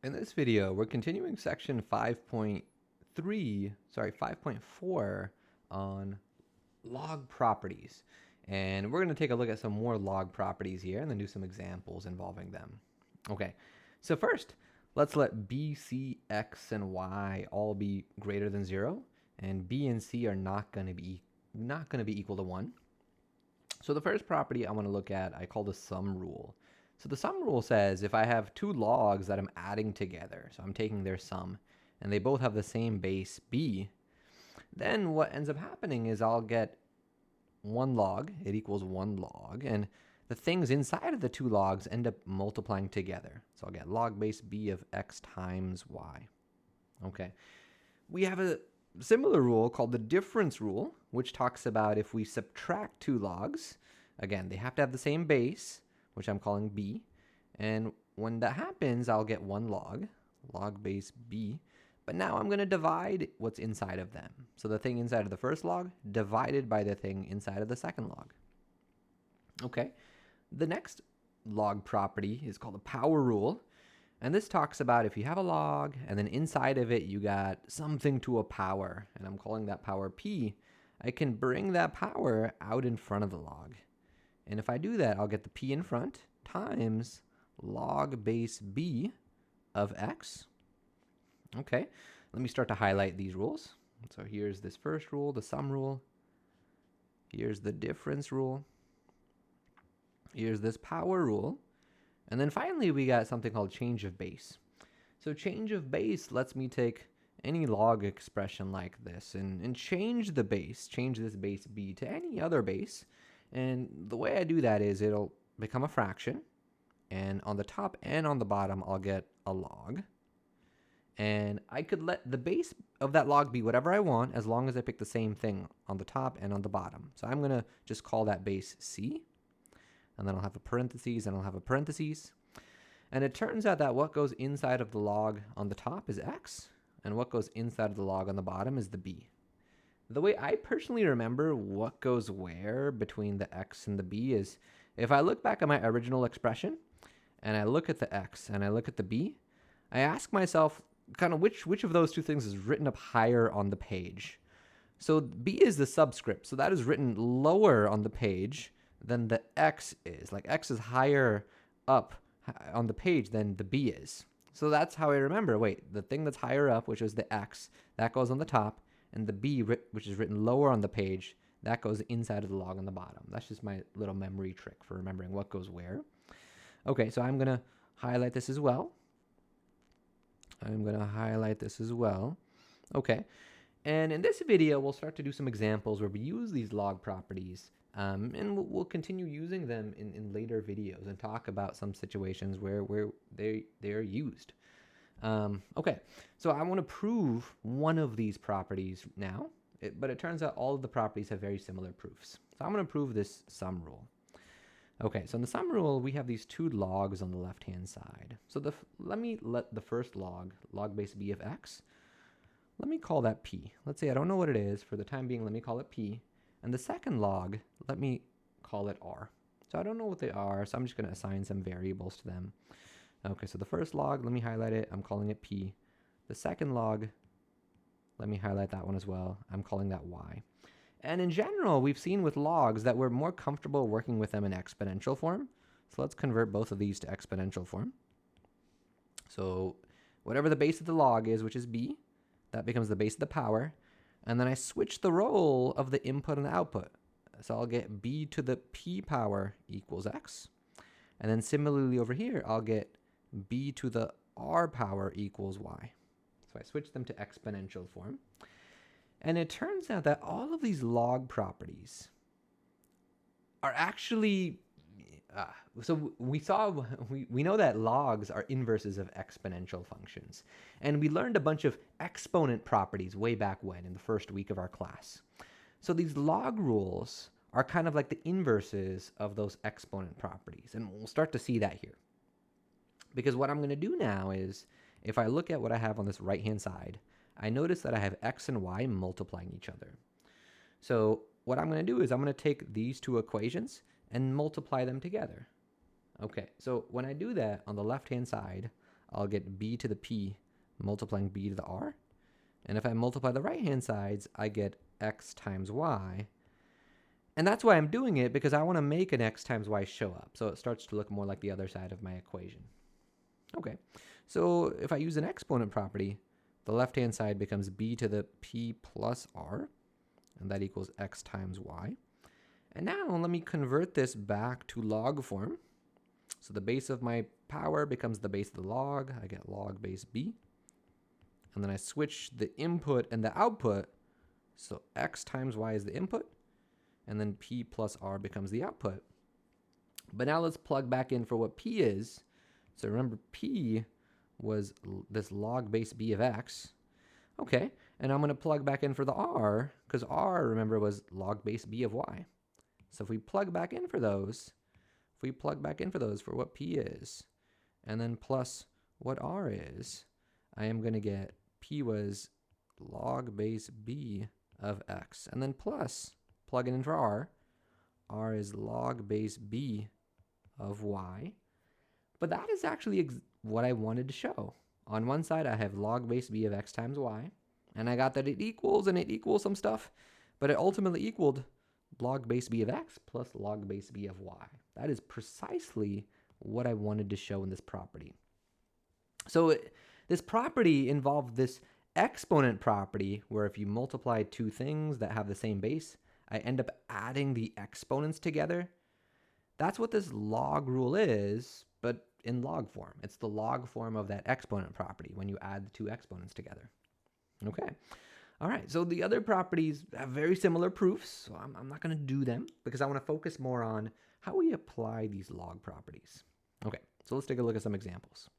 In this video, we're continuing section 5.4 on log properties. And we're going to take a look at some more log properties here and then do some examples involving them. Okay, so first, let's let b, c, x, and y all be greater than 0. And b and c are not going to be equal to 1. So the first property I want to look at, I call the sum rule. So the sum rule says if I have two logs that I'm adding together, so I'm taking their sum, and they both have the same base b, then what ends up happening is I'll get one log, it equals one log, and the things inside of the two logs end up multiplying together. So I'll get log base b of x times y. Okay. We have a similar rule called the difference rule, which talks about if we subtract two logs, again, they have to have the same base, which I'm calling b, and when that happens, I'll get one log base b, but now I'm going to divide what's inside of them. So the thing inside of the first log divided by the thing inside of the second log. Okay, the next log property is called the power rule, and this talks about if you have a log and then inside of it you got something to a power, and I'm calling that power p, I can bring that power out in front of the log. And if I do that, I'll get the p in front times log base b of x. Okay, let me start to highlight these rules. So here's this first rule, the sum rule. Here's the difference rule. Here's this power rule. And then finally, we got something called change of base. So change of base lets me take any log expression like this and change the base, change this base b to any other base. And the way I do that is it'll become a fraction, and on the top and on the bottom I'll get a log, and I could let the base of that log be whatever I want as long as I pick the same thing on the top and on the bottom. So I'm gonna just call that base c, and then I'll have a parentheses and I'll have a parentheses, and it turns out that what goes inside of the log on the top is x, and what goes inside of the log on the bottom is the b. The way I personally remember what goes where between the x and the b is if I look back at my original expression and I look at the x and I look at the b, I ask myself kind of which of those two things is written up higher on the page. So b is the subscript, so that is written lower on the page than the x is. Like x is higher up on the page than the b is. So that's how I remember, wait, the thing that's higher up, which is the x, that goes on the top, and the b, which is written lower on the page, that goes inside of the log on the bottom. That's just my little memory trick for remembering what goes where. Okay, so I'm going to highlight this as well. Okay, and in this video, we'll start to do some examples where we use these log properties, and we'll continue using them in later videos and talk about some situations where they're used. Okay, so I want to prove one of these properties now, but it turns out all of the properties have very similar proofs. So I'm going to prove this sum rule. Okay, so in the sum rule, we have these two logs on the left-hand side. So let the first log base b of x, let me call that p. Let's say I don't know what it is. For the time being, let me call it p. And the second log, let me call it r. So I don't know what they are, so I'm just going to assign some variables to them. Okay, so the first log, let me highlight it. I'm calling it p. The second log, let me highlight that one as well. I'm calling that y. And in general, we've seen with logs that we're more comfortable working with them in exponential form. So let's convert both of these to exponential form. So whatever the base of the log is, which is b, that becomes the base of the power. And then I switch the role of the input and the output. So I'll get b to the p power equals x. And then similarly over here, I'll get b to the r power equals y. So I switch them to exponential form. And it turns out that all of these log properties are actually, so we know that logs are inverses of exponential functions. And we learned a bunch of exponent properties way back when in the first week of our class. So these log rules are kind of like the inverses of those exponent properties. And we'll start to see that here. Because what I'm going to do now is, if I look at what I have on this right-hand side, I notice that I have x and y multiplying each other. So what I'm going to do is I'm going to take these two equations and multiply them together. Okay, so when I do that on the left-hand side, I'll get b to the p multiplying b to the r. And if I multiply the right-hand sides, I get x times y. And that's why I'm doing it, because I want to make an x times y show up. So it starts to look more like the other side of my equation. Okay, so if I use an exponent property, the left-hand side becomes b to the p plus r, and that equals x times y. And now let me convert this back to log form. So the base of my power becomes the base of the log. I get log base b. And then I switch the input and the output. So x times y is the input, and then p plus r becomes the output. But now let's plug back in for what p is. So remember, p was this log base b of x. Okay, and I'm going to plug back in for the r, because r, remember, was log base b of y. So if we plug back in for those, for what p is, and then plus what r is, I am going to get p was log base b of x, and then plus, plug it in for r is log base b of y. But that is actually what I wanted to show. On one side, I have log base b of x times y, and I got that it equals some stuff, but it ultimately equaled log base b of x plus log base b of y. That is precisely what I wanted to show in this property. So this property involved this exponent property, where if you multiply two things that have the same base, I end up adding the exponents together. That's what this log rule is, but in log form. It's the log form of that exponent property when you add the two exponents together. Okay. All right, so the other properties have very similar proofs, so I'm not going to do them because I want to focus more on how we apply these log properties. Okay, so let's take a look at some examples.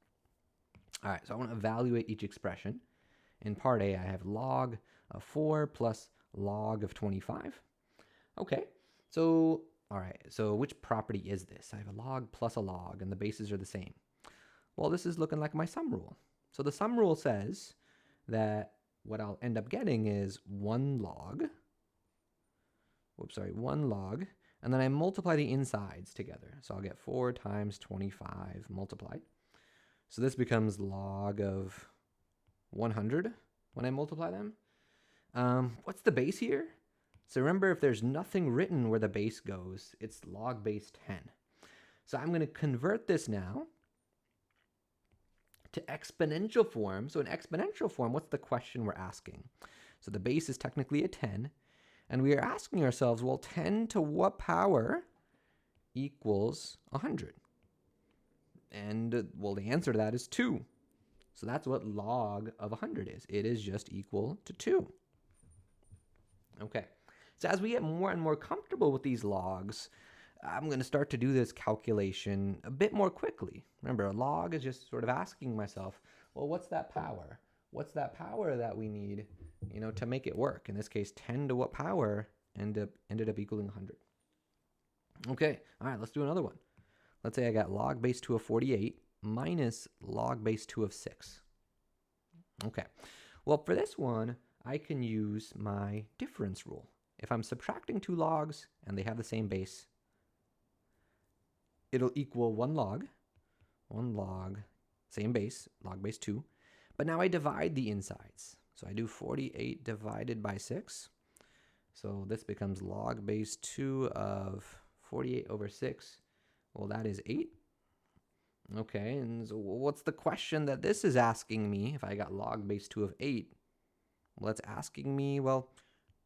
All right, so I want to evaluate each expression. In part A, I have log of 4 plus log of 25. Okay, so, all right, so which property is this? I have a log plus a log, and the bases are the same. Well, this is looking like my sum rule. So the sum rule says that what I'll end up getting is 1 log, and then I multiply the insides together. So I'll get 4 times 25 multiplied. So this becomes log of 100 when I multiply them. What's the base here? So remember, if there's nothing written where the base goes, it's log base 10. So I'm going to convert this now to exponential form. So in exponential form, what's the question we're asking? So the base is technically a 10, and we are asking ourselves, well, 10 to what power equals 100? And, well, the answer to that is 2. So that's what log of 100 is. It is just equal to 2. Okay. So as we get more and more comfortable with these logs, I'm going to start to do this calculation a bit more quickly. Remember, a log is just sort of asking myself, well, what's that power? What's that power that we need, to make it work? In this case, 10 to what power ended up equaling 100. Okay, all right, let's do another one. Let's say I got log base 2 of 48 minus log base 2 of 6. Okay, well, for this one, I can use my difference rule. If I'm subtracting two logs and they have the same base, it'll equal 1 log, same base, log base 2. But now I divide the insides. So I do 48 divided by 6. So this becomes log base 2 of 48 over 6. Well, that is 8. Okay, and so what's the question that this is asking me if I got log base 2 of 8? Well, it's asking me, well,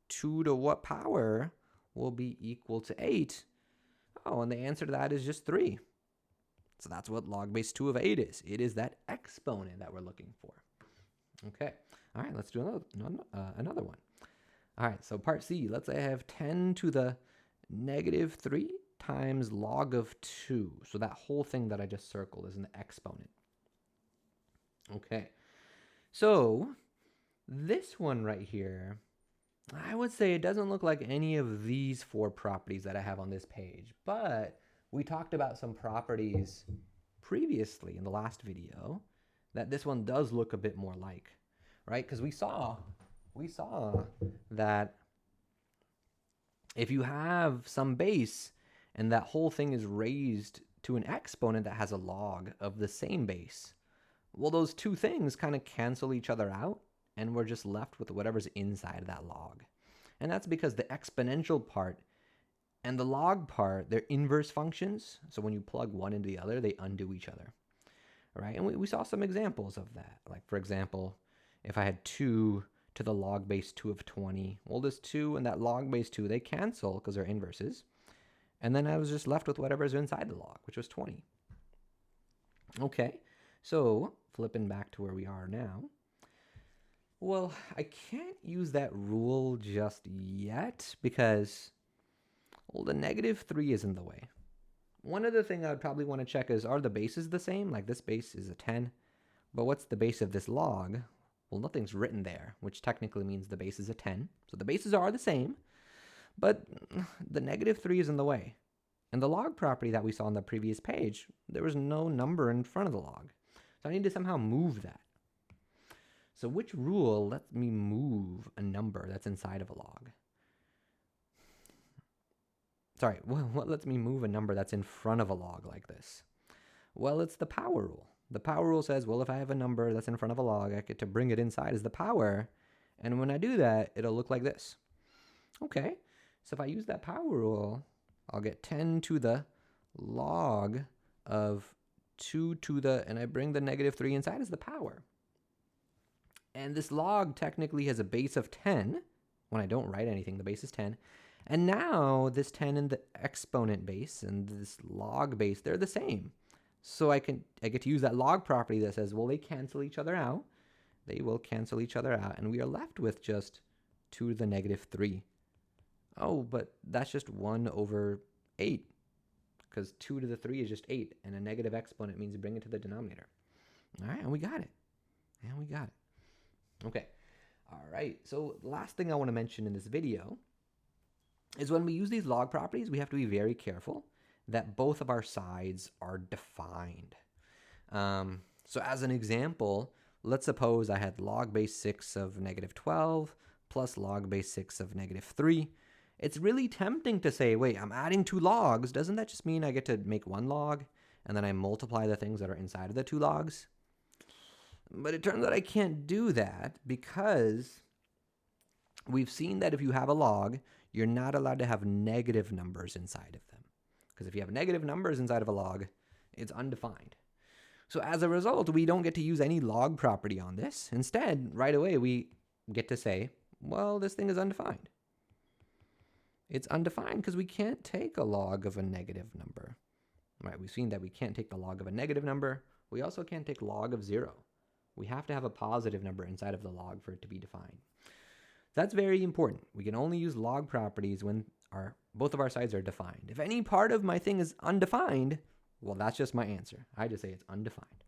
2 to what power will be equal to 8? Oh, and the answer to that is just 3. So that's what log base 2 of 8 is. It is that exponent that we're looking for. Okay. All right, let's do another one. All right, so part C. Let's say I have 10 to the negative 3 times log of 2. So that whole thing that I just circled is an exponent. Okay. So this one right here, I would say it doesn't look like any of these 4 properties that I have on this page, but we talked about some properties previously in the last video that this one does look a bit more like, right? Because we saw that if you have some base and that whole thing is raised to an exponent that has a log of the same base, Well, those two things kind of cancel each other out, and we're just left with whatever's inside of that log. And that's because the exponential part and the log part, they're inverse functions. So when you plug one into the other, they undo each other, right? And we saw some examples of that. Like, for example, if I had 2 to the log base 2 of 20, well, this 2 and that log base 2, they cancel because they're inverses. And then I was just left with whatever's inside the log, which was 20. Okay, so flipping back to where we are now. Well, I can't use that rule just yet because, well, the -3 is in the way. One other thing I would probably want to check is, are the bases the same? Like this base is a 10, but what's the base of this log? Well, nothing's written there, which technically means the base is a 10. So the bases are the same, but the -3 is in the way. And the log property that we saw on the previous page, there was no number in front of the log. So I need to somehow move that. So which rule lets me move a number that's inside of a log? Sorry, what lets me move a number that's in front of a log like this? Well, it's the power rule. The power rule says, well, if I have a number that's in front of a log, I get to bring it inside as the power. And when I do that, it'll look like this. Okay, so if I use that power rule, I'll get 10 to the log of 2 to the, and I bring the -3 inside as the power. And this log technically has a base of 10. When I don't write anything, the base is 10. And now this 10 in the exponent base and this log base, they're the same. So I get to use that log property that says, well, they cancel each other out. They will cancel each other out. And we are left with just 2 to the -3. Oh, but that's just 1 over 8. Because 2 to the 3 is just 8. And a negative exponent means bring it to the denominator. All right, and we got it. And we got it. Okay. All right. So the last thing I want to mention in this video is when we use these log properties, we have to be very careful that both of our sides are defined. So as an example, let's suppose I had log base 6 of -12 plus log base 6 of -3. It's really tempting to say, wait, I'm adding 2 logs. Doesn't that just mean I get to make 1 log and then I multiply the things that are inside of the 2 logs? But it turns out I can't do that because we've seen that if you have a log, you're not allowed to have negative numbers inside of them. Because if you have negative numbers inside of a log, it's undefined. So as a result, we don't get to use any log property on this. Instead, right away, we get to say, well, this thing is undefined. It's undefined because we can't take a log of a negative number. Right, we've seen that we can't take the log of a negative number. We also can't take log of 0. We have to have a positive number inside of the log for it to be defined. That's very important. We can only use log properties when both of our sides are defined. If any part of my thing is undefined, well, that's just my answer. I just say it's undefined.